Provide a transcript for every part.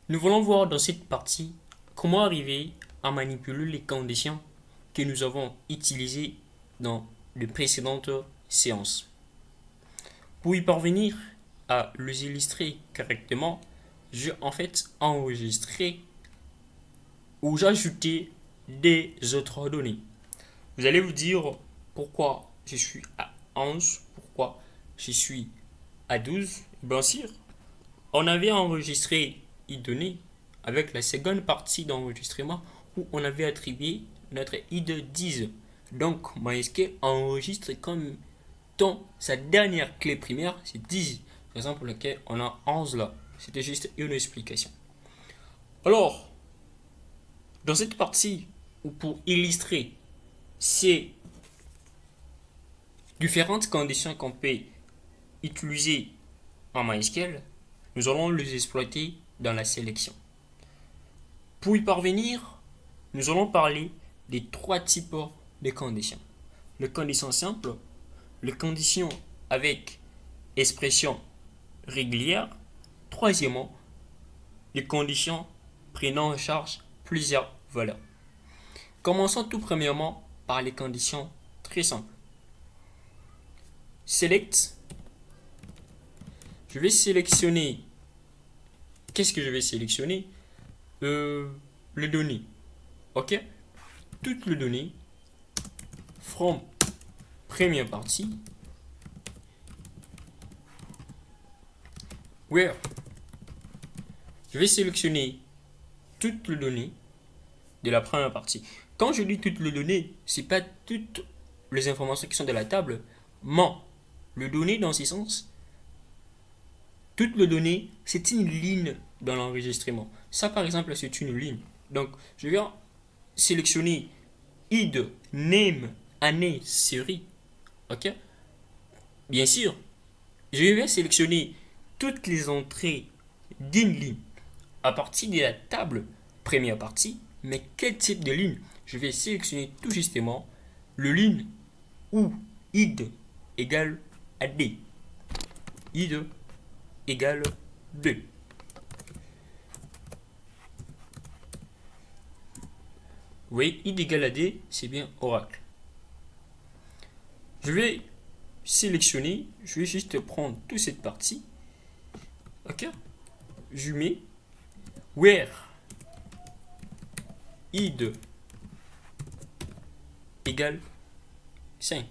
Nous voulons voir dans cette partie comment arriver à manipuler les conditions que nous avons utilisées dans les précédentes séances. Pour y parvenir à les illustrer correctement, j'ai en fait enregistré ou j'ai ajouté des autres données. Vous allez vous dire pourquoi je suis à 11, pourquoi je suis à 12. Bien sûr, on avait enregistré une donnée avec la seconde partie d'enregistrement où on avait attribué notre id 10. Donc, MySQL enregistre comme dans sa dernière clé primaire, c'est 10. Raison pour laquelle on a 11 là. C'était juste une explication. Alors, dans cette partie, ou pour illustrer ces différentes conditions qu'on peut utiliser en MySQL, nous allons les exploiter dans la sélection. Pour y parvenir, nous allons parler des trois types de conditions. Les conditions simples, les conditions avec expression régulière, troisièmement, les conditions prenant en charge plusieurs valeurs. Commençons tout premièrement par les conditions très simples. Select, je vais sélectionner. Qu'est-ce que je vais sélectionner? Les données. Ok? Toutes les données from première partie where je vais sélectionner toutes les données de la première partie. Quand je dis toutes les données, c'est pas toutes les informations qui sont de la table, mais les données dans ce sens, toutes les données, c'est une ligne dans l'enregistrement. Ça, par exemple, c'est une ligne. Donc, je vais sélectionner id, name, année, série. Ok? Bien sûr, je vais sélectionner toutes les entrées d'une ligne à partir de la table première partie. Mais quel type de ligne? Je vais sélectionner tout justement le ligne où id égale à d. id égale 2. Vous voyez, id égale à d, c'est bien Oracle. Je vais sélectionner, je vais juste prendre toute cette partie. Ok? Je mets where id égale 5.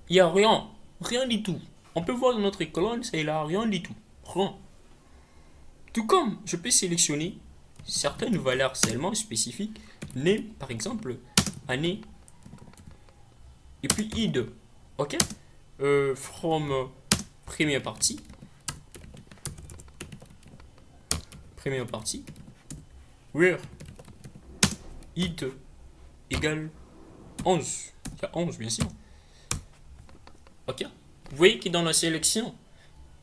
Il n'y a rien, rien du tout. On peut voir dans notre colonne, ça il a rien du tout. Rien. Tout comme je peux sélectionner certaines valeurs seulement spécifiques, name par exemple, année, et puis id. Ok? From première partie. Première partie. Where id égale 11. Il y a 11 bien sûr. Ok? Vous voyez que dans la sélection,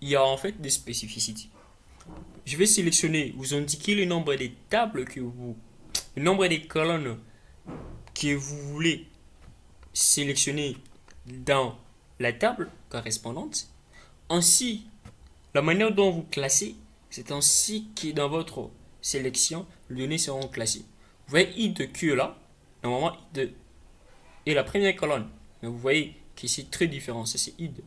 il y a en fait des spécificités. Je vais sélectionner, vous indiquer le nombre des tables le nombre des colonnes que vous voulez sélectionner dans la table correspondante. Ainsi, la manière dont vous classez, c'est ainsi que dans votre sélection, les données seront classées. Vous voyez id qui est là, normalement id est la première colonne, mais vous voyez que c'est très différent, ça c'est id.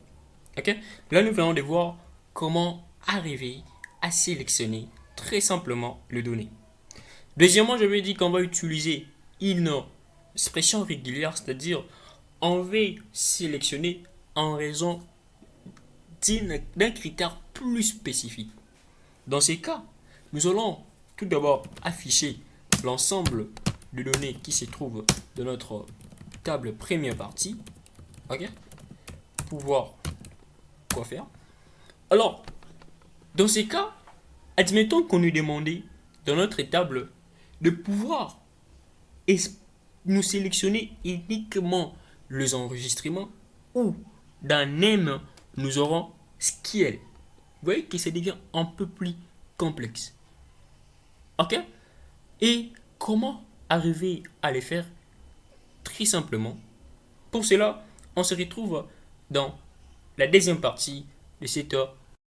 Ok? Là, nous venons de voir comment arriver à sélectionner très simplement les données. Deuxièmement, je vais dire qu'on va utiliser une expression régulière, c'est-à-dire on va sélectionner en raison d'un critère plus spécifique. Dans ces cas, nous allons tout d'abord afficher l'ensemble de données qui se trouvent dans notre table première partie. Ok? Pour voir quoi faire. Alors, dans ces cas, admettons qu'on nous demandait dans notre table de pouvoir nous sélectionner uniquement les enregistrements ou dans name, nous aurons SQL. Vous voyez que ça devient un peu plus complexe. Ok? Et comment arriver à les faire? Très simplement. Pour cela, on se retrouve dans la deuxième partie de cette